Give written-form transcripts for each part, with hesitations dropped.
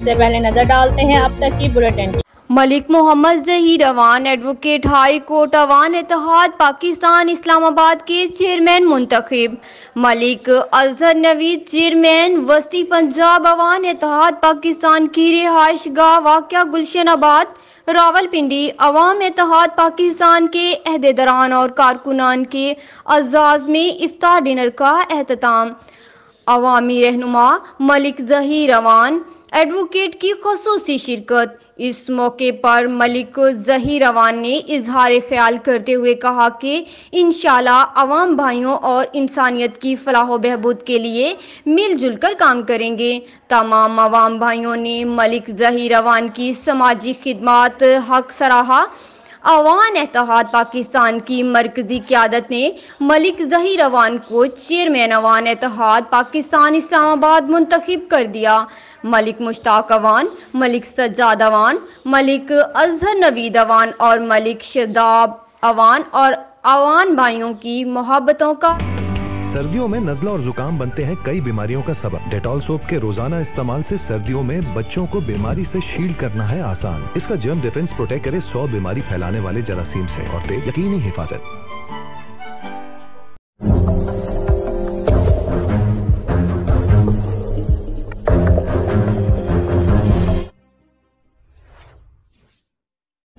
सबसे पहले नजर डालते हैं अब तक की bulletin. Malik Muhammad Zaheer Awan advocate high court Awan Ittehad Pakistan Islamabad के चेयरमैन मुंतखब। मलिक अजहर नवीद चेयरमैन वस्ती पंजाब अवान इत्तेहाद पाकिस्तान की रिहाइश गाह वाक़या गुलशनाबाद रावलपिंडी अवाम इत्तेहाद पाकिस्तान के अहदेदारान और कारकुनान के अज़ाज़ में इफ्तार डिनर का एहतमाम। अवामी रहनुमा मलिक ज़हीर अवान एडवोकेट की ख़ुसूसी शिरकत। इस मौके पर मलिक ज़हीर अवान ने इजहार ख्याल करते हुए कहा कि इंशाअल्लाह अवाम भाइयों और इंसानियत की फलाह व बहबूद के लिए मिलजुल कर काम करेंगे। तमाम अवाम भाइयों ने मलिक ज़हीर अवान की समाजी खिदमत हक सराहा। अवान इत्तेहाद पाकिस्तान की मरकजी क़यादत ने मलिक ज़हीर अवान को चेयरमैन अवान इत्तेहाद पाकिस्तान इस्लामाबाद मुंतखब कर दिया। मलिक मुश्ताक अवान, मलिक सज्जाद अवान, मलिक अजहर नवीद अवान और मलिक शदाब अवान और अवान भाइयों की मोहब्बतों का। सर्दियों में नज़ला और जुकाम बनते हैं कई बीमारियों का सबब। डेटॉल सोप के रोजाना इस्तेमाल से सर्दियों में बच्चों को बीमारी से शील्ड करना है आसान। इसका जर्म डिफेंस प्रोटेक्ट करे 100 बीमारी फैलाने वाले जरासीम से और दे यकीनी हिफाजत।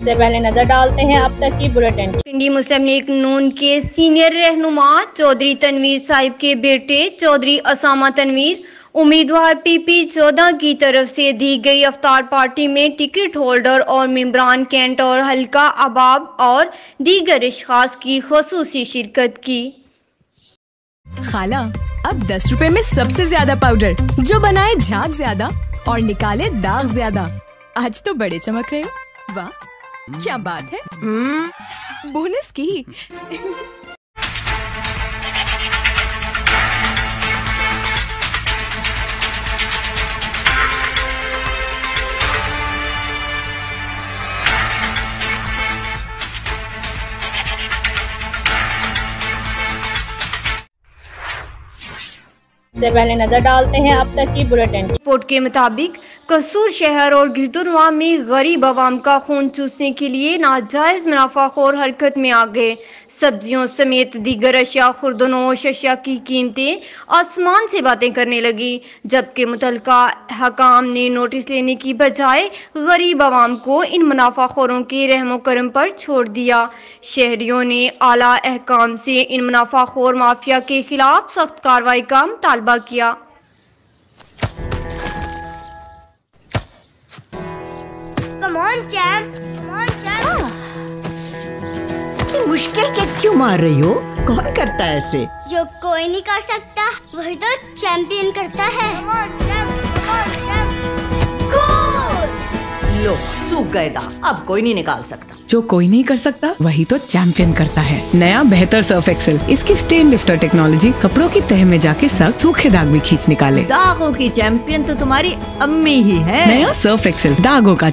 सबसे पहले नजर डालते हैं अब तक की बुलेटिन। पिंडी मुस्लिम लीग नून के सीनियर रहनुमा चौधरी तनवीर साहिब के बेटे चौधरी असामा तनवीर उम्मीदवार पीपी 14 की तरफ से दी गई अफ्तार पार्टी में टिकट होल्डर और मेंबरान कैंट और हल्का अबाब और दीगर अशखास की ख़ुसूसी शिरकत की। खाला, अब 10 रुपए में सबसे ज्यादा पाउडर जो बनाए झाग ज्यादा और निकाले दाग ज्यादा। आज तो बड़े चमक रहे हो। वाह क्या बात है। बोनस की। सबसे पहले नजर डालते हैं अब तक की बुलेटिन। रिपोर्ट के मुताबिक कसूर शहर और गिरदुनवा में गरीब आवाम का खून चूसने के लिए नाजायज मुनाफाखोर हरकत में आ गए। सब्जियों समेत दीगर अशिया खुर्दनोश अशिया की कीमतें आसमान से बातें करने लगी, जबकि मुतलका हकाम ने नोटिस लेने की बजाय गरीब आवाम को इन मुनाफाखोरों के रहमो करम पर छोड़ दिया। शहरियों ने आला अहकाम से इन मुनाफाखोर माफिया के खिलाफ सख्त कार्रवाई का मुतालबा किया। मुश्किल के क्यों मार रही हो? कौन करता है ऐसे? जो कोई नहीं कर सकता वही तो चैंपियन करता है। लो सूख गए दाग, अब कोई नहीं निकाल सकता। जो कोई नहीं कर सकता वही तो चैंपियन करता है। नया बेहतर सर्फ एक्सेल, इसकी स्टेन लिफ्टर टेक्नोलॉजी कपड़ों की तह में जाके सख्त सूखे दाग भी खींच निकाले। दागों की चैंपियन तो तुम्हारी अम्मी ही है। नया सर्फ एक्सेल दागों का।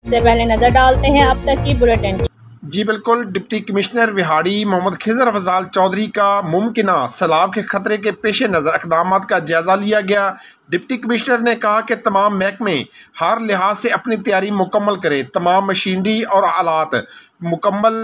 सबसे पहले नजर डालते हैं अब तक की बुलेटिन। जी बिल्कुल, डिप्टी कमिश्नर विहाड़ी मोहम्मद खिजर अफजाल चौधरी का मुमकिना सैलाब के खतरे के पेश नज़र इक़दामात का जायज़ा लिया गया। डिप्टी कमिश्नर ने कहा कि तमाम महकमे हर लिहाज से अपनी तैयारी मुकम्मल करें, तमाम मशीनरी और आलात मुकम्मल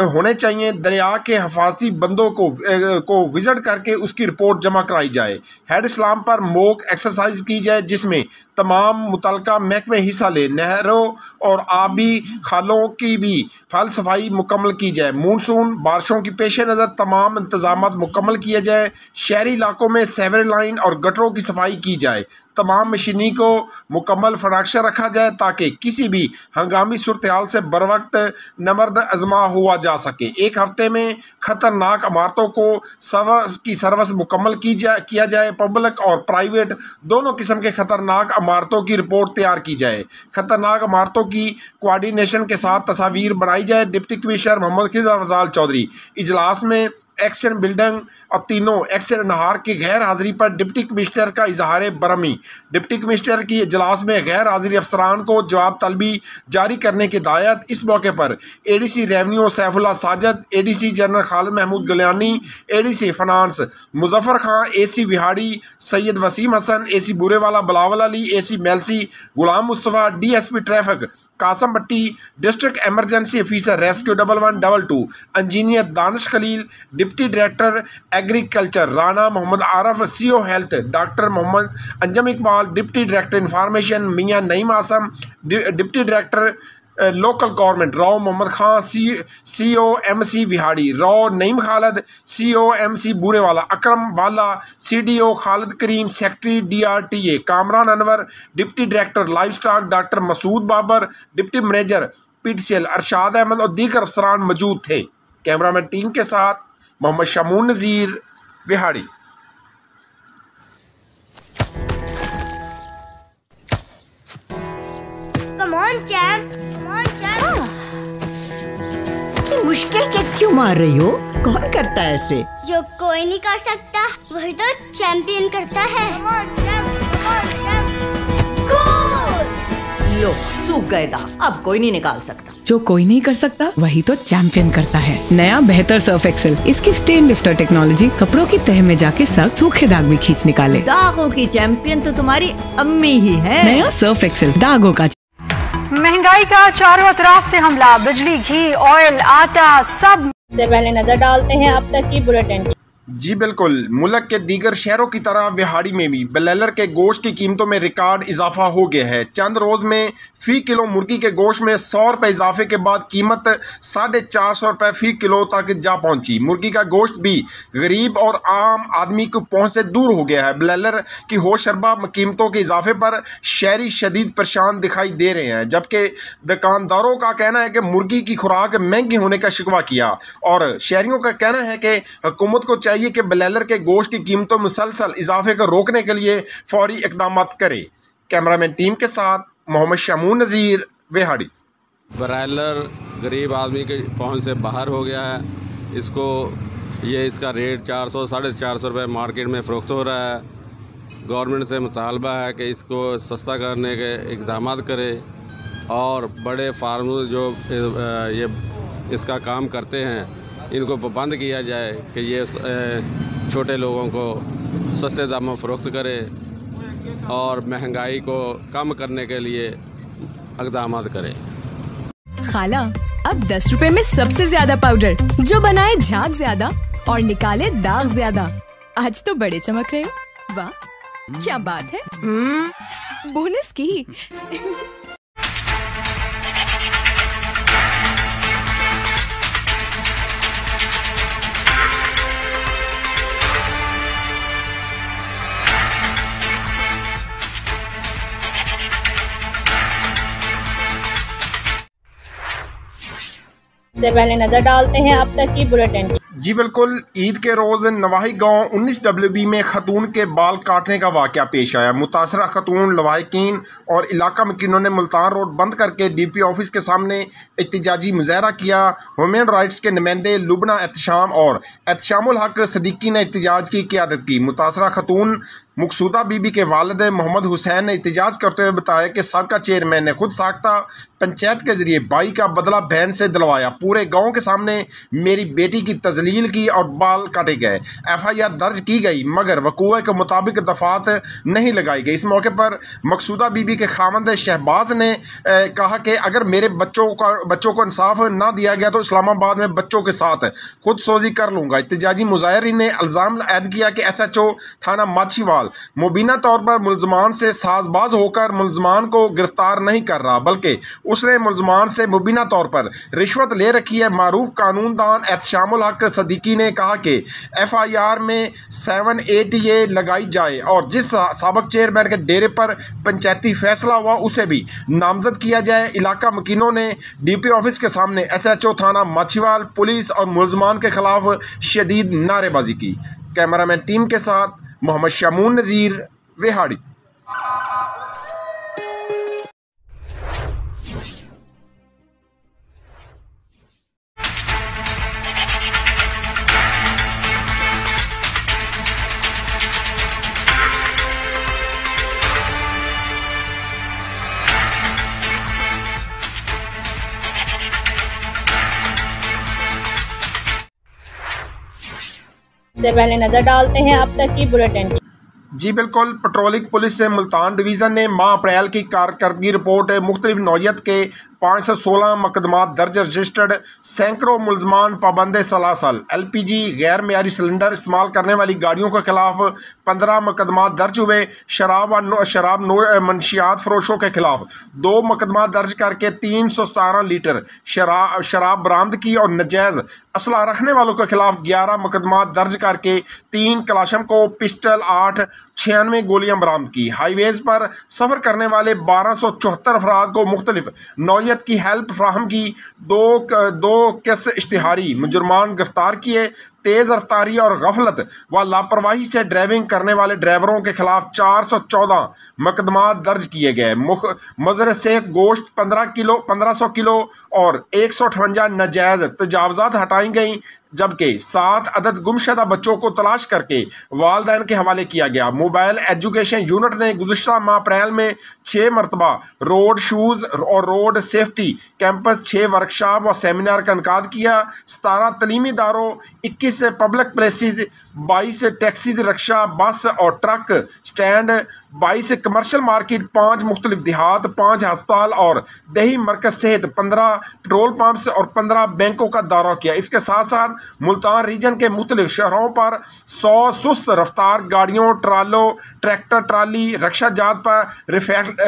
होने चाहिए। दरिया के हिफाजती बंदों को विज़िट करके उसकी रिपोर्ट जमा कराई जाए। हेड इस्लाम पर मॉक एक्सरसाइज की जाए जिसमें तमाम मुतलका महकमे हिस्सा ले। नहरों और आबी खालों की भी फल सफाई मुकम्मल की जाए। मानसून बारिशों की पेश नज़र तमाम इंतजाम मुकम्मल किए जाए। शहरी इलाकों में सेवरेज लाइन और गटरों की सफाई की जाए। तमाम मशीनी को मुकम्मल फराक्शा रखा जाए ताकि किसी भी हंगामी सूरत हाल से बर वक्त नमर्द अजमा हुआ जा सके। एक हफ्ते में ख़तरनाक इमारतों को सर्विस मुकम्मल किया जाए। पब्लिक और प्राइवेट दोनों किस्म के ख़तरनाक इमारतों की रिपोर्ट तैयार की जाए। ख़तरनाक इमारतों की कोऑर्डिनेशन के साथ तस्वीर बनाई जाए। डिप्टी कमिश्नर मोहम्मद खिजर अफजाल चौधरी इजलास में एक्शन बिल्डिंग और तीनों एक्शन नहार की गैर हाजिरी पर डिप्टी कमिश्नर का इजहार बरहमी। डिप्टी कमिश्नर की इजलास में गैर हाजिरी अफसरान को जवाब तलबी जारी करने की हिदायत। इस मौके पर ADC revenue Saifullah Sajid, ADC general Khalid Mahmood Galiani, ADC finance Muzaffar Khan, AC Vehari Syed Waseem Hassan, AC Burewala Bilawal Ali, AC Mailsi Ghulam Mustafa, DSP traffic Qasim Bhatti, district emergency officer rescue 1112, engineer Danish Khalil, deputy director agriculture Rana Muhammad Arif, CO health doctor Muhammad Anjum Iqbal, deputy director information Mian Naeem Asim, deputy director local government Rao Muhammad Khan, CO MC Vehari Rao Naeem Khalid, CO MC Burewala Akram Wala, CDO Khalid Karim, secretary DRTA Kamran Anwar, deputy director livestock doctor Masood Babar, deputy manager PTCL Arshad Ahmad और दीगर अफसरान मौजूद थे। Cameraman team के साथ मोहम्मद शमून नज़ीर, Vehari. Come on, champ. मुश्किल के क्यों मार रही हो? कौन करता है ऐसे? जो कोई नहीं कर सकता वही तो चैंपियन करता है। Come on, champ. लो सूख गए दांत, अब कोई नहीं निकाल सकता। जो कोई नहीं कर सकता वही तो चैंपियन करता है। नया बेहतर सर्फ एक्सेल, इसकी स्टेन लिफ्टर टेक्नोलॉजी कपड़ों की तह में जाके सख्त सूखे दाग भी खींच निकाले। दागों की चैंपियन तो तुम्हारी अम्मी ही है। नया सर्फ एक्सेल दागों का। महंगाई का चारों तरफ से हमला, बिजली, घी, ऑयल, आटा सब से पहले नजर डालते हैं अब तक की बुलेटिन। जी बिल्कुल, मुल्क के दीगर शहरों की तरह विहाड़ी में भी ब्रॉयलर के गोश्त की कीमतों में रिकॉर्ड इजाफा हो गया है। चंद रोज़ में फ़ी किलो मुर्गी के गोश्त में 100 रुपये इजाफे के बाद कीमत 450 रुपये फ़ी किलो तक जा पहुंची। मुर्गी का गोश्त भी गरीब और आम आदमी को पहुंच से दूर हो गया है। ब्रॉयलर की होशरबा कीमतों के इजाफे पर शहरी शदीद परेशान दिखाई दे रहे हैं, जबकि दुकानदारों का कहना है कि मुर्गी की खुराक महंगी होने का शिकवा किया और शहरियों का कहना है कि हुकूमत को चाहिए कि ब्रॉयलर के गोश्त की कीमतों में मुसलसल इजाफे को रोकने के लिए फौरी इकदाम करे। कैमरामैन टीम के साथ मोहम्मद शमून नज़ीर, विहाड़ी। ब्रॉयलर गरीब आदमी के पहुंच से बाहर हो गया है। इसका रेट 400 साढ़े 400 रुपये मार्केट में फ़रोख्त हो रहा है। गवर्नमेंट से मुतालबा है कि इसको सस्ता करने के इकदाम करे और बड़े फार्म जो ये इसका काम करते हैं इनको पाबंद किया जाए कि ये छोटे लोगों को सस्ते दामों फ़रोख्त करे और महंगाई को कम करने के लिए इक़दाम करे। खाला, अब 10 रुपए में सबसे ज्यादा पाउडर जो बनाए झाग ज्यादा और निकाले दाग ज्यादा। आज तो बड़े चमक रहे हो। वाह, क्या बात है। बोनस की। से पहले नजर डालते हैं अब तक की बुलेटिन। जी बिल्कुल, ईद के रोज़ नवाही गांव 19WB में खतून के बाल काटने का वाक़या पेश आया। मुतासरा खतून लवाहिकीन और इलाका मकीनों ने मुल्तान रोड बंद करके DP ऑफिस के सामने एहतजाजी मुजाहरा किया। ह्यूमन राइट्स के नुमाइंदे लुबना एहतशाम और एहतशामुल हक सदीकी ने एहतजाज की क़ियादत की। मुतासरा खतून मकसूदा बीबी के वालिद मोहम्मद हुसैन ने एहतजाज करते हुए बताया कि साबका चेयरमैन ने खुद साख्ता पंचायत के जरिए बाई का बदला बहन से दिलवाया। पूरे गांव के सामने मेरी बेटी की तजलील की और बाल काटे गए। FIR दर्ज की गई मगर वकूए के मुताबिक दफात नहीं लगाई गई। इस मौके पर मकसूदा बीबी के खामंद शहबाज ने कहा कि अगर मेरे बच्चों को इंसाफ ना दिया गया तो इस्लामाबाद में बच्चों के साथ खुद सोजी कर लूँगा। एहतजाजी मुजाहिरीन ने इल्ज़ाम ऐद किया कि SHO थाना माछीवाल मुबीना तौर पर मुलजमान से साजबाज होकर मुलजमान को गिरफ्तार नहीं कर रहा, बल्कि उसने मुलजमान से मुबीना तौर पर रिश्वत ले रखी है। मारूफ कानूनदान एहतशामुल हक सदीकी ने कहा कि FIR में 7ATA लगाई जाए और जिस साबक चेयरमैन के डेरे पर पंचायती फैसला हुआ उसे भी नामजद किया जाए। इलाका मकीनों ने DP ऑफिस के सामने SHO थाना माछीवाल, पुलिस और मुलजमान के खिलाफ शदीद नारेबाजी की। कैमरामैन टीम के साथ मोहम्मद शमून नज़ीर, विहाड़ी। से पहले नजर डालते हैं अब तक की बुलेटिन। जी बिल्कुल, पेट्रोलिंग पुलिस से मुल्तान डिवीज़न ने माह अप्रैल की कारकर्दगी रिपोर्ट मुख्तलिफ नौयत के 516 मुकदमा दर्ज रजिस्टर्ड, सैकड़ों मुलजमान पाबंद सलासल, LPG गैर मेयारी सिलेंडर इस्तेमाल करने वाली गाड़ियों के खिलाफ 15 मुकदमा दर्ज हुए। शराब मंशियात फरोशों के खिलाफ 2 मुकदमा दर्ज करके 317 लीटर शराब बरामद की और नजायज़ असला रखने वालों के खिलाफ 11 मुकदमा दर्ज करके 3 कलाशनकोव पिस्टल 8 96 गोलियां बरामद की। हाईवेज पर सफ़र करने वाले 1274 अफराद को मुख्तलिफ नौयत की हेल्प फ्राहम की। दो केस इश्तिहारी मुजरमान गिरफ्तार किए। तेज़ रफ्तारी और गफलत व लापरवाही से ड्राइविंग करने वाले ड्राइवरों के खिलाफ 414 मुकदमा दर्ज किए गए। मज़र सेहत गोश्त 1500 किलो और 158 नाजायज़ तजावज़ात हटाई गई, जबकि 7 अदद गुमशुदा बच्चों को तलाश करके वालिदैन के हवाले किया गया। मोबाइल एजुकेशन यूनिट ने गुज़िश्ता माह अप्रैल में 6 मरतबा रोड शूज़ और रोड सेफ्टी कैंपस, 6 वर्कशॉप व सेमिनार का इनकाद किया। 17 तलीमी इदारों, 21 से पब्लिक प्लेसेस, 22 टैक्सी, रिक्शा, बस और ट्रक स्टैंड, 22 कमर्शल मार्केट, 5 मुख्तलिफ देहात, 5 हस्पताल और दही मरकज सहित 15 पेट्रोल पंप्स और 15 बैंकों का दौरा किया। इसके साथ साथ मुल्तान रीजन के मुख्तलिफ शहरों पर 100 सुस्त रफ्तार गाड़ियों, ट्रालों, ट्रैक्टर ट्राली, रिक्शा जात पर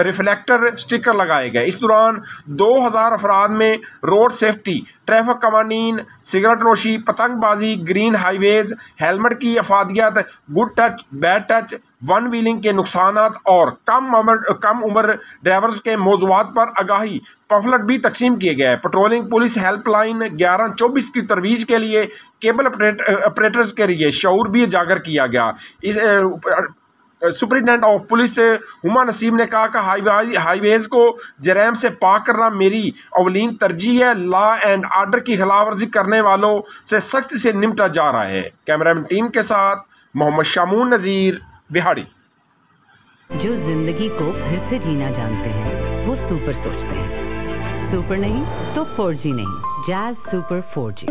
रिफ्लेक्टर स्टिकर लगाए गए। इस दौरान 2000 अफराद में रोड सेफ्टी, ट्रैफिक कवानीन, सिगरेट नोशी, पतंगबाजी, ग्रीन हाईवेज, हेलमेट की अफादियत, good touch, bad touch, one wheeling के नुकसानात और कम उम्र ड्राइवर्स के मौजूदात पर आगाही पम्फलेट भी तकसीम किए गए। पेट्रोलिंग पुलिस हेल्पलाइन 1124 की तरवीज के लिए केबल ऑपरेटर्स के लिए शऊर भी उजागर किया गया। इस सुपरिटेंडेंट ऑफ पुलिस हुमा नसीब ने कहा कि हाईवेज को जराइम से पाक करना मेरी अवलीन तरजीह है। लॉ एंड आर्डर की खिलाफवर्जी करने वालों से सख्ती से निपटा जा रहा है। कैमरामैन टीम के साथ मोहम्मद शामून नज़ीर, बिहाड़ी। जो जिंदगी को फिर से जीना जानते हैं वो सुपर सोचते हैं। सुपर नहीं तो 4G नहीं, जैज़ सुपर 4G।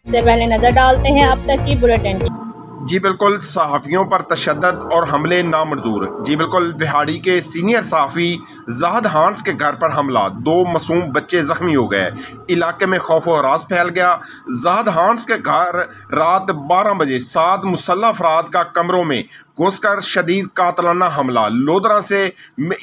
से पहले नजर डालते हैं अब तक की बुलेटिन। जी बिल्कुल, सहाफ़ियों पर तशद्दुद और हमले नामंजूर। जी बिल्कुल, बिहाड़ी के सीनियर सहाफ़ी ज़ाहद हांस के घर पर हमला, 2 मासूम बच्चे ज़ख्मी हो गए। इलाके में खौफ व हरास फैल गया। ज़ाहद हांस के घर रात 12 बजे 7 मुसल्लह अफराद का कमरों में घुसकर शदीद कातलाना हमला। लोधरा से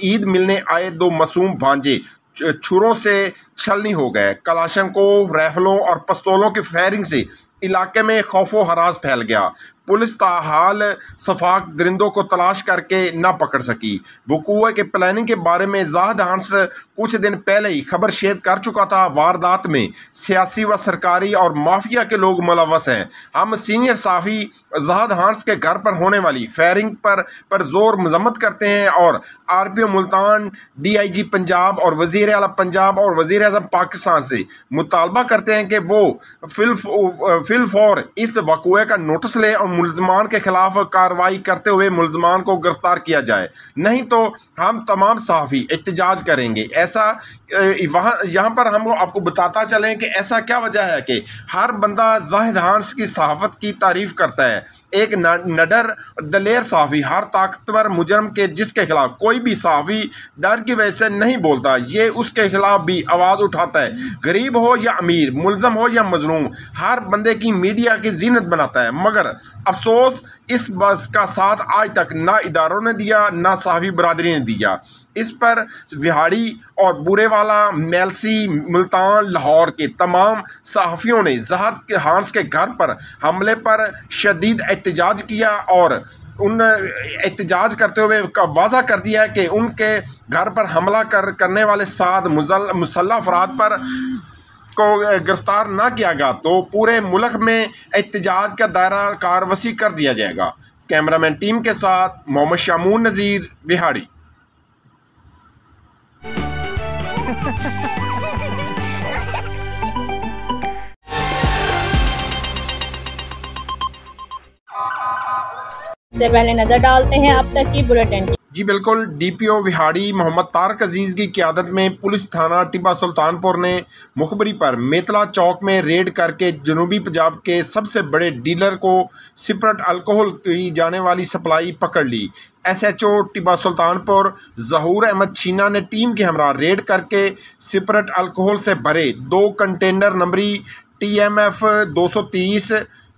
ईद मिलने आए 2 मासूम भांजे छुरों से छलनी हो गए। कलाशनकोव, राइफलों और पिस्तौलों की फायरिंग से इलाके में खौफो हरास फैल गया। पुलिस ताहाल सफाक दरिंदों को तलाश करके न पकड़ सकी। वकूए के प्लानिंग के बारे में ज़ाहद हांस कुछ दिन पहले ही खबर शेयर कर चुका था। वारदात में सियासी व सरकारी और माफिया के लोग मुलव्वस हैं। हम सीनियर साफ़ी ज़ाहद हांस के घर पर होने वाली फायरिंग पर जोर मजम्मत करते हैं और RPO मुल्तान, DIG पंजाब और वज़ीर आला पंजाब और वज़ीर आज़म पाकिस्तान से मुतालबा करते हैं कि वो फिलफौर इस वकूए का नोटिस लें और मुलजमान के खिलाफ कार्रवाई करते हुए मुलजमान को गिरफ्तार किया जाए, नहीं तो हम तमाम सहाफ़ी एहतजाज करेंगे। ऐसा यहाँ पर हम आपको बताता चलें कि ऐसा क्या वजह है कि हर बंदा ज़ाहिद हांस की सहाफ़त की तारीफ़ करता है। एक नडर दलेर सहाफ़ी, हर ताकतवर मुजरम के जिसके खिलाफ कोई भी सहाफ़ी डर की वजह से नहीं बोलता, ये उसके खिलाफ भी आवाज़ उठाता है। गरीब हो या अमीर, मुलजम हो या मजलूम, हर बंदे की मीडिया की जीनत बनाता है। मगर अफसोस इस बस का साथ आज तक ना इदारों ने दिया, ना सहाफ़ी बरादरी ने दिया। इस पर बिहाड़ी और बुरेवाला, मेलसी, मुल्तान, लाहौर के तमाम सहाफ़ियों ने ज़ाहद हांस के घर पर हमले पर शदीद एहतजाज किया और उन एहतजाज करते हुए वाज़ा कर दिया कि उनके घर पर हमला करने वाले 7 मुसल्लह अफराद पर को गिरफ्तार ना किया गया तो पूरे मुल्क में एहतजाज का दायरा कार वसी कर दिया जाएगा। कैमरामैन टीम के साथ मोहम्मद शामून नज़ीर, बिहाड़ी। सबसे पहले नजर डालते हैं अब तक की बुलेटिन। जी बिल्कुल, डीपीओ विहाड़ी मोहम्मद तारक अजीज की क़यादत में पुलिस थाना टिब्बा सुल्तानपुर ने मुखबरी पर मेतला चौक में रेड करके जनूबी पंजाब के सबसे बड़े डीलर को सिपरेट अल्कोहल की जाने वाली सप्लाई पकड़ ली। SHO टिब्बा सुल्तानपुर ज़हूर अहमद छीना ने टीम के हमरा रेड करके सिपरेट अल्कोहल से भरे 2 कंटेनर नंबरी TMF 230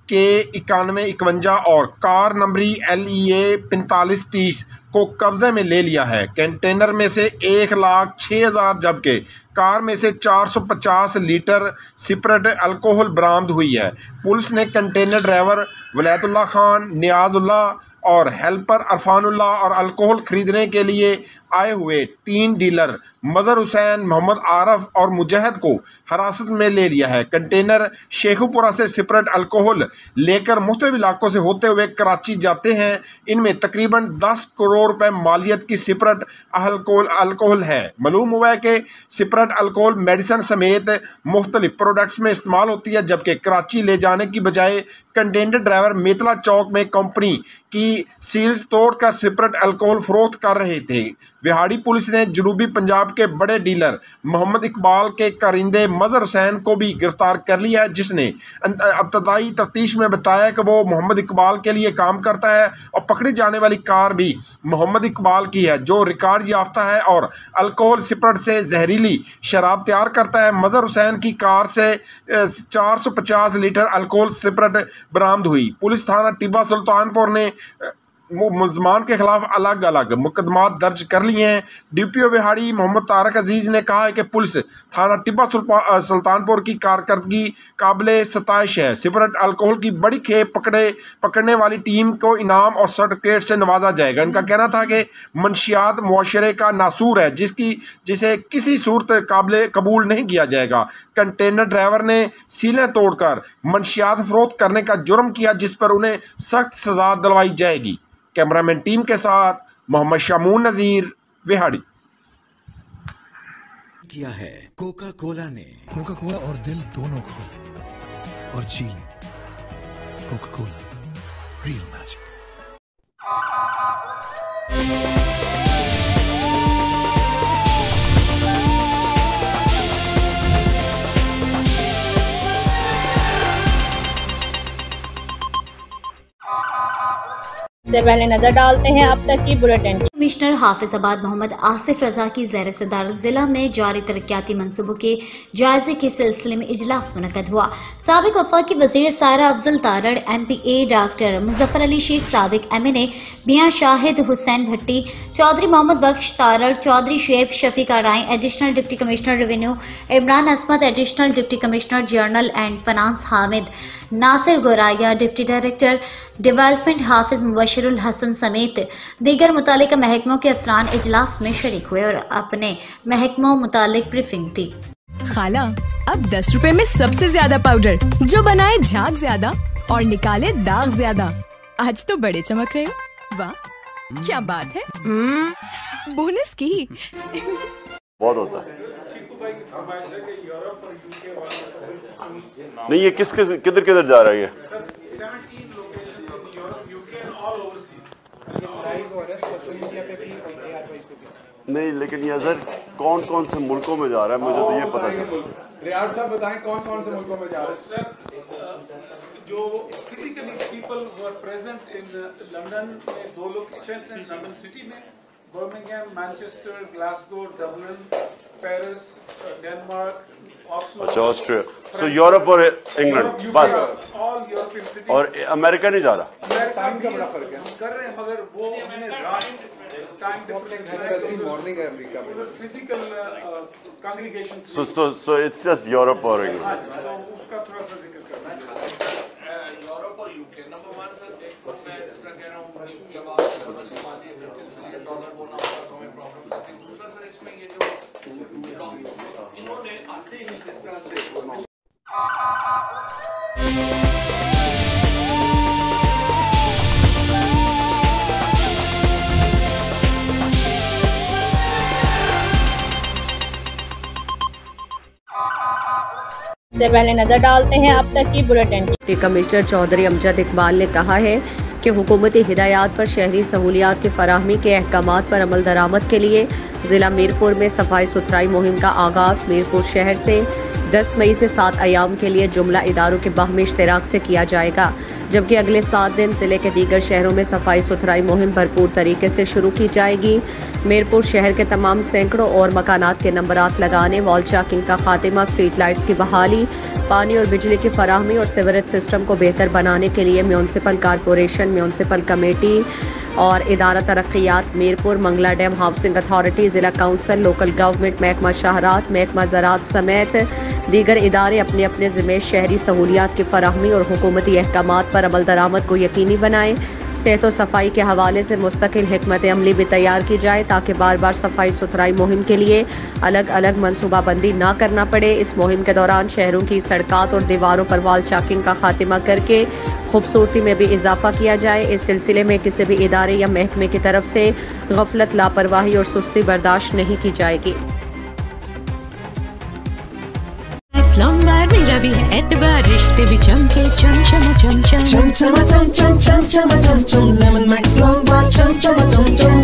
के 9151 और कार नंबरी LEA 4530 को कब्जे में ले लिया है। कंटेनर में से 1,06,000 जबकि कार में से 450 लीटर सिपरेट अल्कोहल बरामद हुई है। पुलिस ने कंटेनर ड्राइवर वलायतुल्लाह खान, नियाजुल्ला और हेल्पर अरफानुल्ला और अल्कोहल खरीदने के लिए आए हुए 3 डीलर मज़हर हुसैन, मोहम्मद आरफ और मुजाहिद को हिरासत में ले लिया है। कंटेनर शेखुपुरा से सिपरेट अल्कोहल लेकर मुख्तलिफ इलाकों से होते हुए कराची जाते हैं। इनमें तकरीबन 10 करोड़ रुपए मालियत की सिपरेट अल्कोहल है। मालूम हुआ है कि सिपरेट अल्कोहल मेडिसिन समेत मुख्तलिफ प्रोडक्ट्स में इस्तेमाल होती है, जबकि कराची ले जाने की बजाय कंटेनर ड्राइवर मेतला चौक में कंपनी की सील्स तोड़कर सिपरेट अल्कोहल फरोख्त कर रहे थे। विहाड़ी पुलिस ने जनूबी पंजाब के बड़े डीलर मोहम्मद इकबाल के कारिंदे मज़हर हुसैन को भी गिरफ्तार कर लिया है, जिसने इब्तदाई तफ्तीश में बताया कि वो मोहम्मद इकबाल के लिए काम करता है और पकड़ी जाने वाली कार भी मोहम्मद इकबाल की है, जो रिकॉर्ड याफ्ता है और अल्कोहल सिपरेट से जहरीली शराब तैयार करता है। मज़हर हुसैन की कार से 450 लीटर अल्कोहल सिपरेट बरामद हुई। पुलिस थाना टिब्बा सुल्तानपुर ने मुलजमान के खिलाफ अलग अलग मुकदमा दर्ज कर लिए हैं। डीपीओ विहाड़ी मोहम्मद तारक अजीज ने कहा है कि पुलिस थाना टिब्बा सुल्तानपुर की कारकर्दगी काबिल सताइश है। सिपरेट अल्कोहल की बड़ी खेप पकड़ने वाली टीम को इनाम और सर्टिफिकेट से नवाजा जाएगा। इनका कहना था कि मंशियात मुआशरे का नासूर है, जिसे किसी सूरत काबिल कबूल नहीं किया जाएगा। कंटेनर ड्राइवर ने सीलें तोड़कर मंशियात फरोख्त करने का जुर्म किया, जिस पर उन्हें सख्त सजा दिलवाई जाएगी। कैमरामैन टीम के साथ मोहम्मद शामून नज़ीर, विहाड़ी। किया है कोका कोला ने। कोका कोला और दिल दोनों खोले और जी ले। Coca Cola, real magic. सबसे पहले नजर डालते हैं अब तक की बुलेटिन। कमिश्नर हाफिजाबाद मोहम्मद आसिफ रजा की ज़ेर सदारत जिला में जारी तरक्याती मंसूबों के जायजे के सिलसिले में इजलास मुनक़द हुआ। साबिक वफाकी वज़ीर सारा अफजल तारड़, MPA डॉक्टर मुजफ्फर अली शेख, साबिक MNA Mian Shahid Hussain Bhatti, Chaudhry Muhammad Bakhsh Tarar, Chaudhry Shoaib Shafiq Arain, additional deputy commissioner revenue Imran Asmat, additional deputy commissioner general and finance Hamid Nasir Goraya, deputy director development Hafiz Mubashirul Hassan समेत दीगर मुतालिका महकमों के अफसरान इजलास में शरीक हुए और अपने महकमों मुतालिक ब्रीफिंग दी। खाला, अब 10 रुपए में सबसे ज्यादा पाउडर, जो बनाए झाग ज्यादा और निकाले दाग ज्यादा। आज तो बड़े चमक रहे हो। वाह, क्या बात है। बोनस की बहुत होता है। नहीं, ये किधर जा रहा है ये? नहीं, लेकिन ये सर कौन कौन से मुल्कों में जा रहा है, मुझे तो ये पता चला। रियाज साहब बताएं कौन कौन से मुल्कों में जा रहे हैं? सर, जो physically people who are present in London में 2 लोकेशंस हैं, लंदन सिटी में, Birmingham, Manchester, Glasgow, Dublin, Paris, Denmark, Oslo. अच्छा, ऑस्ट्रिया। सो यूरोप और इंग्लैंड बस, और अमेरिका नहीं जा रहा। टाइम का बड़ा फर्क है, हम कर रहे हैं, मगर वो टाइम डिफरेंट मॉर्निंग है अमेरिका में, physical congregation. So it's just Europe और इंग्लैंड। तो उसका थोड़ा सा जिक्र करना है। यूरोप और यूके नंबर 1 सर, मैं जिस तरह कह रहा हूँ डॉलर बोलना होगा तो हमें प्रॉब्लम आती है। दूसरा सर, इसमें ये जो इन्होंने आते ही जिस तरह से सबसे पहले नजर डालते हैं अब तक की bulletin. Deputy commissioner Chaudhry Amjad Iqbal ने कहा है कि हुकूमती हिदायत पर शहरी सहूलियात की फराहमी के अहकामात पर अमल दरामद के लिए जिला मीरपुर में सफाई सुथराई मुहिम का आगाज मीरपुर शहर से 10 मई से 7 अयाम के लिए जुमला इदारों के बाहमी इश्तिराक से किया जाएगा, जबकि अगले 7 दिन जिले के दीगर शहरों में सफाई सुथराई मुहिम भरपूर तरीके से शुरू की जाएगी। मीरपुर शहर के तमाम सैकड़ों और मकानात के नंबरात लगाने, वॉल चाकिंग का खात्मा, स्ट्रीट लाइट्स की बहाली, पानी और बिजली की फराहमी और सीवरेज सिस्टम को बेहतर बनाने के लिए म्यूनसिपल कॉरपोरेशन, म्यूनसिपल कमेटी और इदारा तरक्यात Mirpur, Mangla dam housing authority, जिला काउंसिल, लोकल गवर्नमेंट, महकमा शहरात, महकमा ज़राअत समेत दीगर इदारे अपने अपने ज़िम्मे शहरी सहूलियात की फराहमी और हुकूमती अहकामात पर अमल दरामद को यकीनी बनाएं। सेहत और सफाई के हवाले से मुस्तकिल हिकमत अमली भी तैयार की जाए ताकि बार बार सफाई सुथराई मुहिम के लिए अलग अलग मनसूबाबंदी ना करना पड़े। इस मुहिम के दौरान शहरों की सड़कात और दीवारों पर वॉल चाकिंग का खात्मा करके खूबसूरती में भी इजाफा किया जाए। इस सिलसिले में किसी भी इदारे या महकमे की तरफ से गफलत, लापरवाही और सुस्ती बर्दाश्त नहीं की जाएगी। मेरा भी है एतबार, रिश्ते भी चमके चम चम चम चम चम चम चम चम चम चम चम चम लेमन मैक्स लॉन्ग बार चम चम चम चम।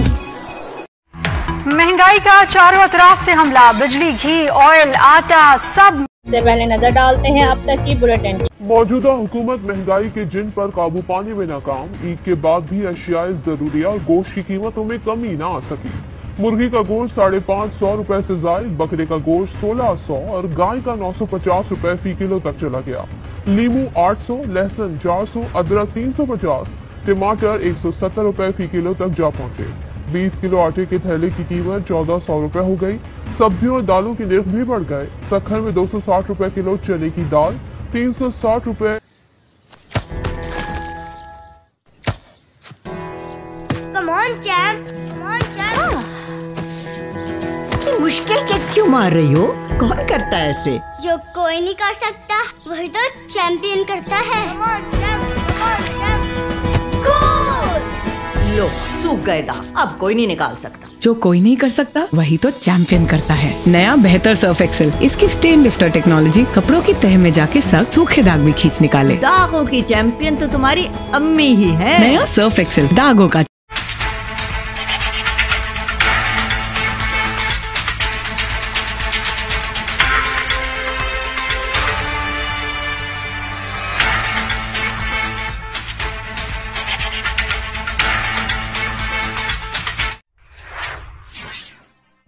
महंगाई का चारों अतराफ से हमला, बिजली, घी, ऑयल, आटा सब से पहले नजर डालते हैं अब तक की बुलेटिन। मौजूदा हुकूमत महंगाई के जिन पर काबू पाने में नाकाम, ईद के बाद भी अशियाए जरूरिया और गोश्त की कीमतों में कमी ना आ सकी। मुर्गी का गोश्त 550 रुपए से जायद, बकरे का गोश्त 1600 और गाय का 950 रुपए फी किलो तक चला गया। लीमू 800, लहसुन 400, अदरक 350, टमाटर 170 रुपए फी किलो तक जा पहुंचे। 20 किलो आटे के थैले की कीमत 1400 रुपए हो गई। सब्जियों और दालों के निर्ख भी बढ़ गए। सखर में 260 रुपए किलो चने की दाल, 360 रुपए। मुश्किल के क्यों मार रही हो? कौन करता है ऐसे? जो कोई नहीं कर सकता वही तो चैंपियन करता है। लो सूख गए दाग, अब कोई नहीं निकाल सकता। जो कोई नहीं कर सकता वही तो चैंपियन करता है। नया बेहतर सर्फ एक्सेल, इसकी स्टेन लिफ्टर टेक्नोलॉजी कपड़ों की तह में जाके सख्त सूखे दाग भी खींच निकाले। दागों की चैंपियन तो तुम्हारी अम्मी ही है। नया सर्फ एक्सेल, दागों का।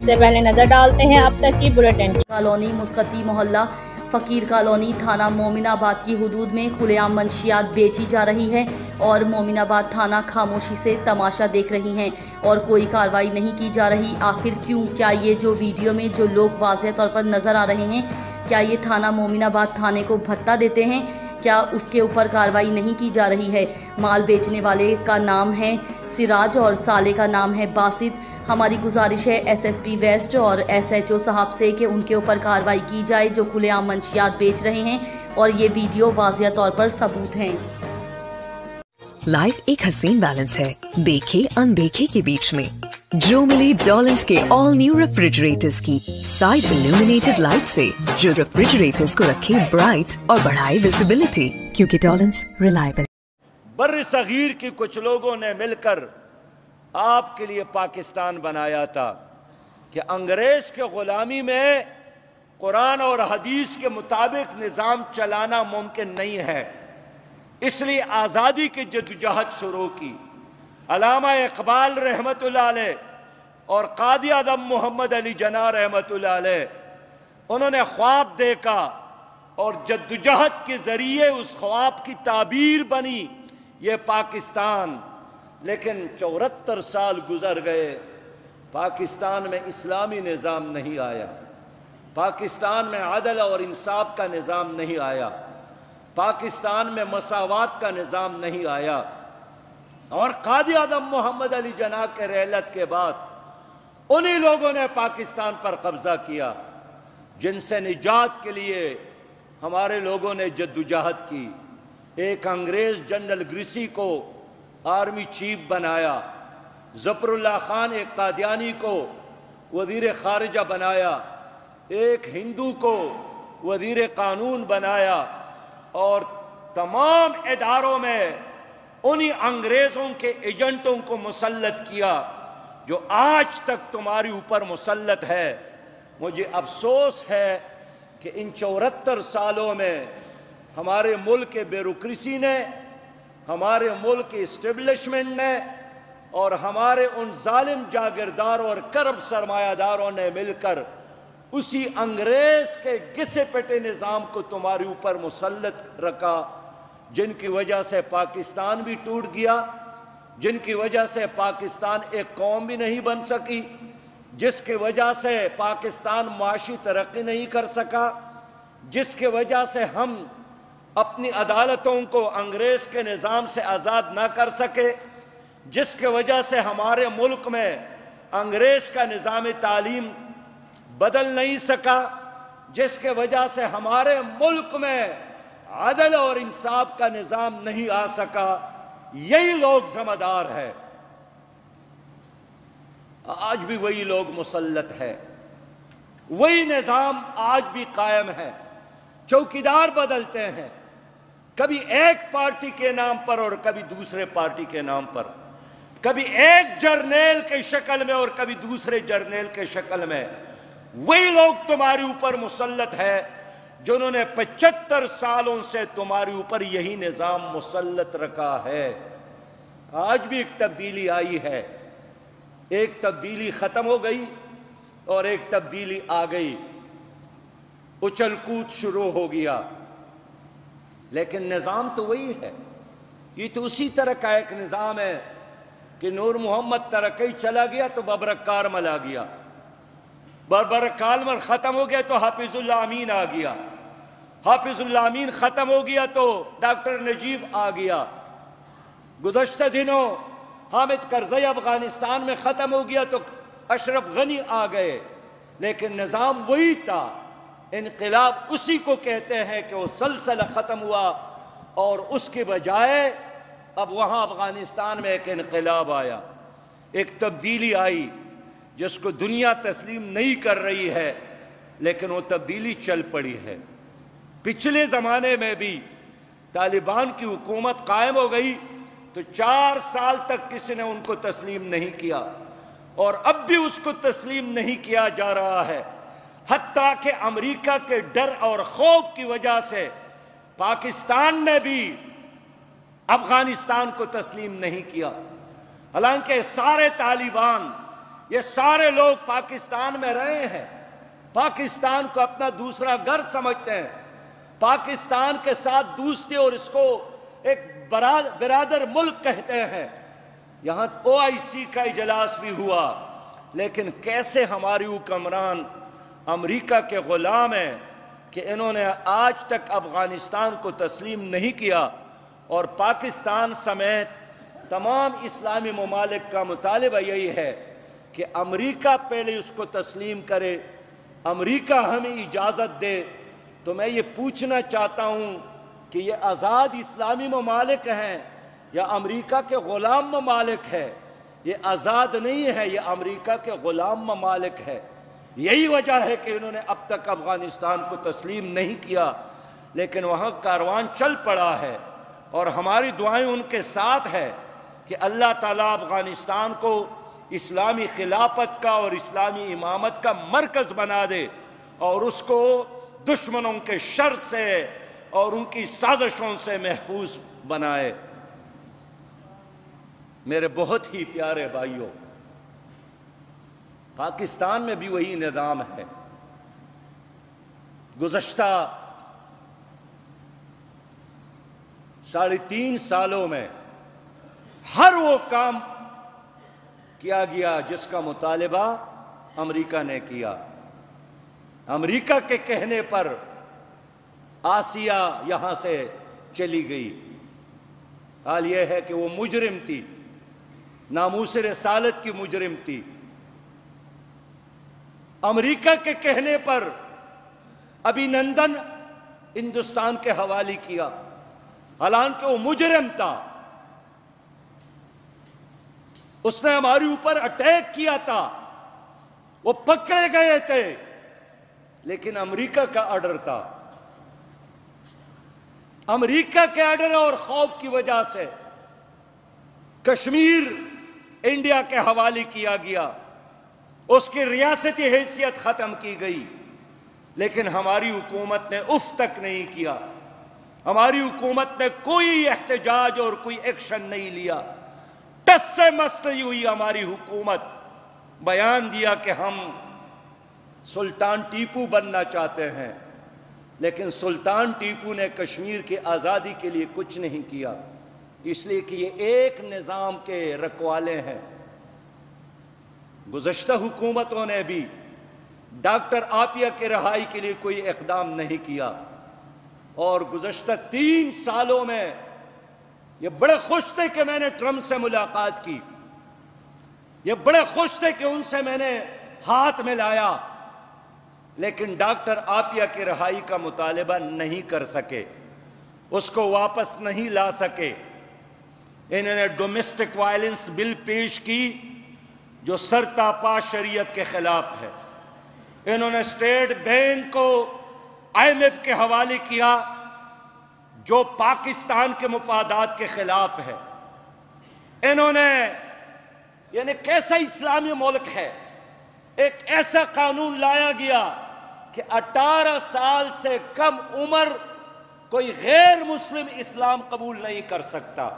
से पहले नजर डालते हैं अब तक की बुलेटिन। कॉलोनी, मुस्कती मोहल्ला, फकीर कॉलोनी, थाना मोमिनाबाद की हुदूद में खुलेआम मंशियात बेची जा रही है और मोमिनाबाद थाना खामोशी से तमाशा देख रही हैं और कोई कार्रवाई नहीं की जा रही। आखिर क्यों? क्या ये जो वीडियो में जो लोग वाज़ेह तौर पर नजर आ रहे हैं, क्या ये थाना मोमिनाबाद थाने को भत्ता देते हैं? क्या उसके ऊपर कार्रवाई नहीं की जा रही है? माल बेचने वाले का नाम है सिराज और साले का नाम है बासित। हमारी गुजारिश है एसएसपी वेस्ट और एसएचओ साहब से कि उनके ऊपर कार्रवाई की जाए जो खुलेआम मंशियात बेच रहे हैं और ये वीडियो वाज़िया तौर पर सबूत हैं। लाइफ एक हसीन बैलेंस है, देखे अनदेखे के बीच में। जो मिली डॉलन्स के ऑल न्यू रेफ्रिजरेटर्स की साइड इल्यूमिनेटेड लाइट से, जो रेफ्रिजरेटर्स को रखे ब्राइट और बढ़ाए विजिबिलिटी, क्योंकि डॉलन्स रिलायबल। बर्र सगीर के कुछ लोगों ने मिलकर आपके लिए पाकिस्तान बनाया था कि अंग्रेज के गुलामी में कुरान और हदीस के मुताबिक निज़ाम चलाना मुमकिन नहीं है, इसलिए आज़ादी की जद्दोजहद शुरू की। अल्लामा इकबाल रहमतुल्लाह अलैह और कादी आज़म मोहम्मद अली जना रहमतुल्लाह अलैह, उन्होंने ख्वाब देखा और जद्दोजहद के ज़रिए उस ख्वाब की ताबीर बनी ये पाकिस्तान। लेकिन 74 साल गुजर गए, पाकिस्तान में इस्लामी निज़ाम नहीं आया, पाकिस्तान में अदल और इंसाफ का निज़ाम नहीं आया, पाकिस्तान में मसावात का निज़ाम नहीं आया। और कादी आज़म मोहम्मद अली जना के रहलत के बाद उन्हीं लोगों ने पाकिस्तान पर कब्जा किया जिनसे निजात के लिए हमारे लोगों ने जद्दोजहद की। एक अंग्रेज जनरल ग्रिसी को आर्मी चीफ बनाया, ज़फ़रुल्लाह खान एक कादियानी को वज़ीर ख़ारिजा बनाया, एक हिंदू को वज़ीर कानून बनाया और तमाम इदारों में उन्हीं अंग्रेजों के एजेंटों को मुसल्लत किया जो आज तक तुम्हारे ऊपर मुसल्लत है। मुझे अफसोस है कि इन 74 सालों में हमारे मुल्क के ब्यूरोक्रेसी ने, हमारे मुल्क के इस्टेब्लिशमेंट ने और हमारे उन जालिम जागीरदारों और करप्ट सरमायादारों ने मिलकर उसी अंग्रेज के घिसे पिटे निज़ाम को तुम्हारे ऊपर मुसल्लत रखा, जिनकी वजह से पाकिस्तान भी टूट गया, जिनकी वजह से पाकिस्तान एक कौम भी नहीं बन सकी, जिसकी वजह से पाकिस्तान माशी तरक्की नहीं कर सका, जिसकी वजह से हम अपनी अदालतों को अंग्रेज के निज़ाम से आज़ाद ना कर सके, जिसके वजह से हमारे मुल्क में अंग्रेज का निज़ाम तालीम बदल नहीं सका, जिसके वजह से हमारे मुल्क में अदल और इंसाफ का निज़ाम नहीं आ सका, यही लोग ज़िम्मेदार है। आज भी वही लोग मुसल्लत है, वही निज़ाम आज भी कायम है। चौकीदार बदलते हैं, कभी एक पार्टी के नाम पर और कभी दूसरे पार्टी के नाम पर, कभी एक जर्नेल के शक्ल में और कभी दूसरे जर्नेल के शक्ल में। वही लोग तुम्हारे ऊपर मुसल्लत है जिन्होंने 75 सालों से तुम्हारे ऊपर यही निज़ाम मुसल्लत रखा है। आज भी एक तब्दीली आई है, एक तब्दीली ख़त्म हो गई और एक तब्दीली आ गई, उछल कूद शुरू हो गया, लेकिन निज़ाम तो वही है। ये तो उसी तरह का एक निज़ाम है कि नूर मोहम्मद तरक्की चला गया तो बबरक कारमल आ गया, बबरक कारमल ख़त्म हो गया तो हाफिजुल्लाह अमीन आ गया, हाफिजुल्लाह अमीन ख़त्म हो गया तो डॉक्टर नजीब आ गया, गुज़श्ता दिनों हामिद करज़ई अफगानिस्तान में ख़त्म हो गया तो अशरफ गनी आ गए, लेकिन निज़ाम वही था। इनक़िलाब उसी को कहते हैं कि वो सलसला ख़त्म हुआ और उसके बजाय अब वहाँ अफगानिस्तान में एक इनक़िलाब आया, एक तब्दीली आई जिसको दुनिया तस्लीम नहीं कर रही है, लेकिन वो तब्दीली चल पड़ी है। पिछले ज़माने में भी तालिबान की हुकूमत कायम हो गई तो 4 साल तक किसी ने उनको तस्लीम नहीं किया और अब भी उसको तस्लीम नहीं किया जा रहा है। हत्ता कि अमेरिका के डर और खौफ की वजह से पाकिस्तान ने भी अफगानिस्तान को तस्लीम नहीं किया। हालांकि सारे तालिबान, ये सारे लोग पाकिस्तान में रहे हैं, पाकिस्तान को अपना दूसरा घर समझते हैं, पाकिस्तान के साथ दोस्ती और इसको एक बिरादर मुल्क कहते हैं। यहाँ OIC का इजलास भी हुआ, लेकिन कैसे हमारी हुक्मरान अमेरिका के ग़ुलाम हैं कि इन्होंने आज तक अफ़गानिस्तान को तस्लीम नहीं किया और पाकिस्तान समेत तमाम इस्लामी ममालिक का मुतालिबा यही है कि अमेरिका पहले उसको तस्लीम करे, अमेरिका हमें इजाज़त दे। तो मैं ये पूछना चाहता हूँ कि ये आज़ाद इस्लामी ममालिक हैं या अमेरिका के ग़ुलाम ममालिक है? ये आज़ाद नहीं है, ये अमेरिका के ग़ुलाम ममालिक है। यही वजह है कि इन्होंने अब तक अफ़गानिस्तान को तस्लीम नहीं किया, लेकिन वहाँ कारवान चल पड़ा है और हमारी दुआएं उनके साथ है कि अल्लाह ताला अफ़गानिस्तान को इस्लामी खिलाफत का और इस्लामी इमामत का मरकज़ बना दे और उसको दुश्मनों के शर से और उनकी साजिशों से महफूज बनाए। मेरे बहुत ही प्यारे भाइयों, पाकिस्तान में भी वही निज़ाम है। गुज़श्ता 3.5 सालों में हर वो काम किया गया जिसका मुतालिबा अमेरिका ने किया। अमेरिका के कहने पर आसिया यहां से चली गई। हाल यह है कि वो मुजरिम थी, नामूस रिसालत की मुजरिम थी। अमेरिका के कहने पर अभिनंदन हिंदुस्तान के हवाले किया, हालांकि वो मुजरिम था, उसने हमारे ऊपर अटैक किया था, वो पकड़े गए थे, लेकिन अमेरिका का ऑर्डर था। अमेरिका के ऑर्डर और खौफ की वजह से कश्मीर इंडिया के हवाले किया गया, उसकी रियासती हैसियत ख़त्म की गई, लेकिन हमारी हुकूमत ने उफ तक नहीं किया। हमारी हुकूमत ने कोई एहतजाज और कोई एक्शन नहीं लिया। टस से मस नहीं हुई हमारी हुकूमत। बयान दिया कि हम सुल्तान टीपू बनना चाहते हैं, लेकिन सुल्तान टीपू ने कश्मीर की आज़ादी के लिए कुछ नहीं किया, इसलिए कि ये एक निज़ाम के रखवाले हैं। गुज़श्ता हुकूमतों ने भी डॉक्टर आपिया के रहाई के लिए कोई इक़दाम नहीं किया, और गुज़श्ता 3 सालों में ये बड़े खुश थे कि मैंने ट्रंप से मुलाकात की, ये बड़े खुश थे कि उनसे मैंने हाथ मिलाया, लेकिन डॉक्टर आपिया की रहाई का मुतालबा नहीं कर सके, उसको वापस नहीं ला सके। इन्होंने डोमेस्टिक वायलेंस बिल पेश की जो सरतापा शरीयत के खिलाफ है। इन्होंने स्टेट बैंक को IMF के हवाले किया जो पाकिस्तान के मुफादात के खिलाफ है। इन्होंने, यानी कैसा इस्लामी मुल्क है, एक ऐसा कानून लाया गया कि 18 साल से कम उम्र कोई गैर मुस्लिम इस्लाम कबूल नहीं कर सकता।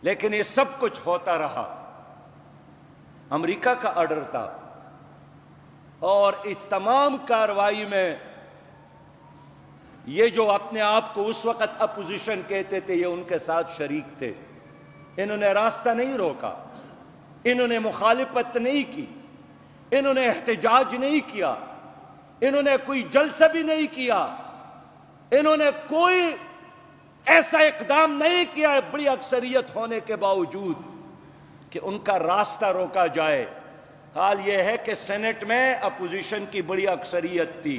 लेकिन ये सब कुछ होता रहा, अमेरिका का ऑर्डर था, और इस तमाम कार्रवाई में ये जो अपने आप को उस वक्त अपोजिशन कहते थे, ये उनके साथ शरीक थे। इन्होंने रास्ता नहीं रोका, इन्होंने मुखालिफत नहीं की, इन्होंने एहतजाज नहीं किया, इन्होंने कोई जलसा भी नहीं किया, इन्होंने कोई ऐसा इकदाम नहीं किया है बड़ी अक्सरियत होने के बावजूद कि उनका रास्ता रोका जाए। हाल यह है कि सेनेट में अपोजिशन की बड़ी अक्सरियत थी,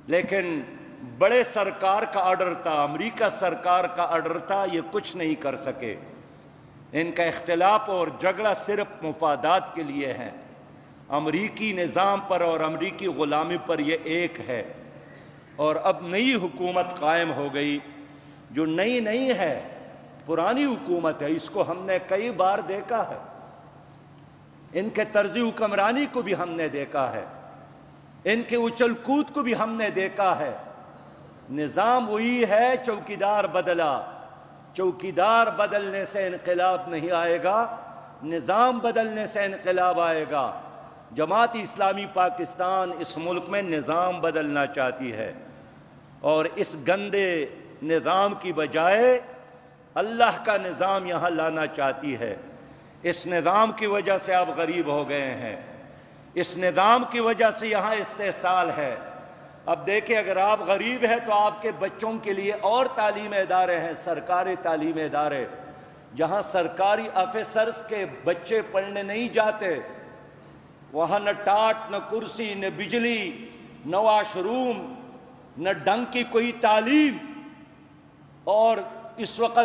लेकिन बड़े सरकार का ऑर्डर था, अमेरिका सरकार का ऑर्डर था, ये कुछ नहीं कर सके। इनका इख्तिलाफ और झगड़ा सिर्फ मुफादात के लिए है। अमरीकी निज़ाम पर और अमरीकी ग़ुलामी पर यह एक है। और अब नई हुकूमत कायम हो गई जो नई नहीं है, पुरानी हुकूमत है। इसको हमने कई बार देखा है, इनके तर्ज़ी हुक्मरानी को भी हमने देखा है, इनके उछल कूद को भी हमने देखा है। निज़ाम वही है, चौकीदार बदला। चौकीदार बदलने से इनकलाब नहीं आएगा, निज़ाम बदलने से इनकलाब आएगा। जमात इस्लामी पाकिस्तान इस मुल्क में निज़ाम बदलना चाहती है, और इस गंदे निज़ाम की बजाय अल्लाह का निज़ाम यहाँ लाना चाहती है। इस निज़ाम की वजह से आप गरीब हो गए हैं, इस निज़ाम की वजह से यहाँ इस्तेसाल है। अब देखिए, अगर आप गरीब हैं तो आपके बच्चों के लिए और तालीम इदारे हैं, सरकारी तालीम इदारे, जहाँ सरकारी ऑफिसर्स के बच्चे पढ़ने नहीं जाते, वहाँ न टाट, न कुर्सी, न बिजली, न वाशरूम, न ढंग की कोई तालीम। और इस वक्त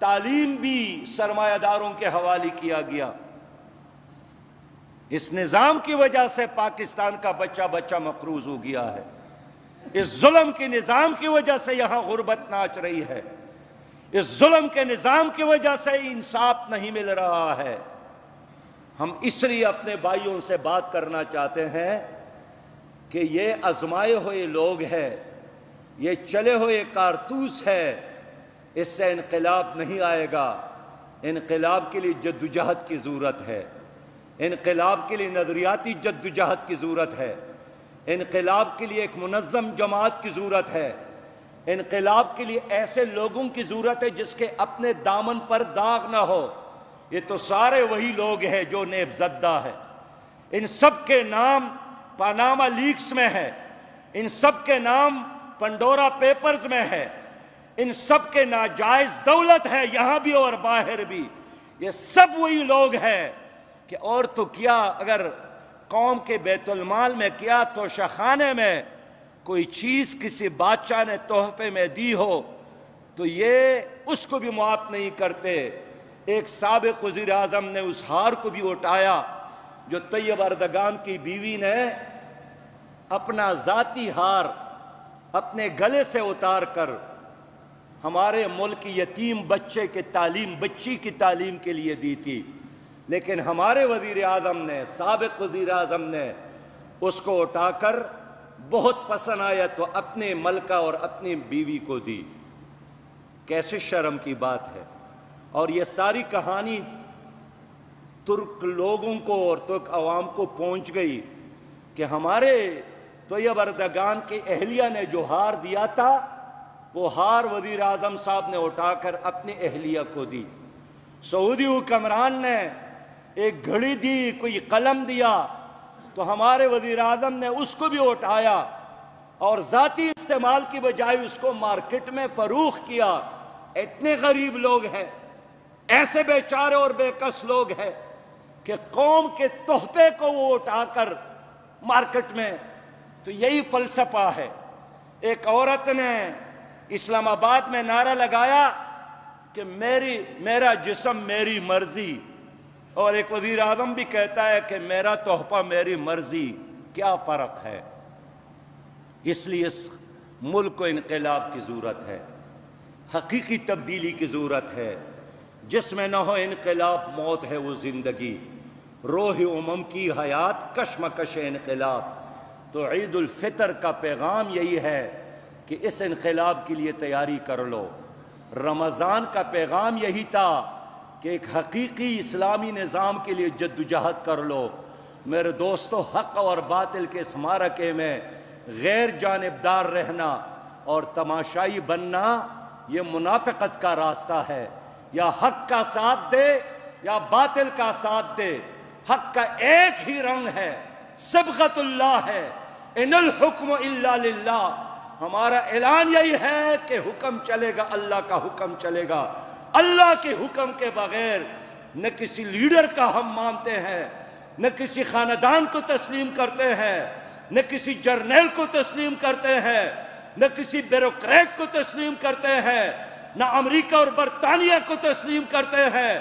तालीम भी सरमायादारों के हवाले किया गया। इस निज़ाम की वजह से पाकिस्तान का बच्चा बच्चा मकरूज हो गया है। इस जुल्म के निज़ाम की वजह से यहाँ गुर्बत नाच रही है। इस जुल्म के निज़ाम की वजह से इंसाफ नहीं मिल रहा है। हम इसलिए अपने भाइयों से बात करना चाहते हैं कि ये आजमाए हुए लोग हैं, ये चले हुए कारतूस है, इससे इनकलाब नहीं आएगा। इनकलाब के लिए जद्दोजहद की ज़रूरत है, इनकलाब के लिए नज़रियाती जद्दोजहद की ज़रूरत है, इनकलाब के लिए एक मुनज़्ज़म जमात की ज़रूरत है, इनकलाब के लिए ऐसे लोगों की ज़रूरत है जिसके अपने दामन पर दाग ना हो। ये तो सारे वही लोग हैं जो नेबज़द्दा है। इन सब के नाम पानामा लीक्स में है, इन सब के नाम पंडोरा पेपर्स में है, इन सब के नाजायज़ दौलत है यहाँ भी और बाहर भी। ये सब वही लोग हैं कि और तो क्या, अगर कौम के बैतुलमाल में क्या तोशाखाने में कोई चीज़ किसी बादशाह ने तोहफे में दी हो तो ये उसको भी मुआफ़ नहीं करते। एक साबिक़ वज़ीर आज़म ने उस हार को भी उठाया जो तैयब अर्दगान की बीवी ने अपना ज़ाती हार अपने गले से उतार कर हमारे मुल्क यतीम बच्चे के तालीम, बच्ची की तालीम के लिए दी थी, लेकिन हमारे वज़ीर आज़म ने, साबिक़ वज़ीर आज़म ने उसको उठाकर बहुत पसंद आया तो अपने मलका और अपनी बीवी को दी। कैसे शर्म की बात है। और ये सारी कहानी तुर्क लोगों को और तुर्क अवाम को पहुंच गई कि हमारे तोयब अर्दगान के अहलिया ने जो हार दिया था वो हार वज़ीर आज़म साहब ने उठाकर अपनी अहलिया को दी। सऊदी हुक्मरान ने एक घड़ी दी, कोई कलम दिया, तो हमारे वज़ीर आज़म ने उसको भी उठाया और ज़ाती इस्तेमाल की बजाय उसको मार्केट में फ़रोख्त किया। इतने गरीब लोग हैं, ऐसे बेचारे और बेकस लोग हैं कि कौम के तोहफे को वो उठाकर मार्केट में, तो यही फ़लसफ़ा है। एक औरत ने इस्लामाबाद में नारा लगाया कि मेरा जिस्म मेरी मर्जी, और एक वज़ीर आज़म भी कहता है कि मेरा तोहफा मेरी मर्जी। क्या फ़र्क है। इसलिए इस मुल्क को इनकलाब की ज़रूरत है, हकीकी तब्दीली की ज़रूरत है। जिसमें न हो इनकलाब मौत है वो ज़िंदगी, रोह उमम की हयात कशमकश इनकलाब। तो ईद उल फितर का पैगाम यही है कि इस इनकलाब के लिए तैयारी कर लो। रमज़ान का पैगाम यही था कि एक हकीकी इस्लामी निज़ाम के लिए जद्दोजहद कर लो। मेरे दोस्तों, हक़ और बातिल के इस मारके में गैर जानिबदार रहना और तमाशाई बनना ये मुनाफ़िक़त का रास्ता है। या हक़ का साथ दे या बातिल का साथ दे, हक़ का एक ही रंग है, सिबग़तुल्लाह है, इनल हुक्म इल्ला लिल्लाह। हमारा ऐलान यही है कि हुक्म चलेगा, अल्लाह का हुक्म चलेगा। अल्लाह के हुक्म के बगैर न किसी लीडर का हम मानते हैं, न किसी खानदान को तस्लीम करते हैं, न किसी जर्नल को तस्लीम करते हैं, न किसी ब्यूरोक्रेट को तस्लीम करते हैं, न अमेरिका और बरतानिया को तस्लीम करते हैं,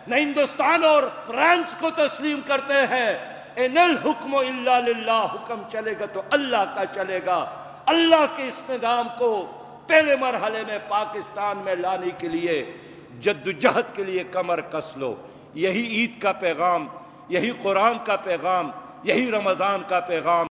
न हिंदुस्तान और फ्रांस को तस्लीम करते हैं। इनल हुक्म इल्ला लिल्लाह, हुक्म चलेगा तो अल्लाह का चलेगा। अल्लाह के इस निज़ाम को पहले मरहले में पाकिस्तान में लाने के लिए जद्दोजहद के लिए कमर कस लो। यही ईद का पैगाम, यही कुरान का पैगाम, यही रमज़ान का पैगाम।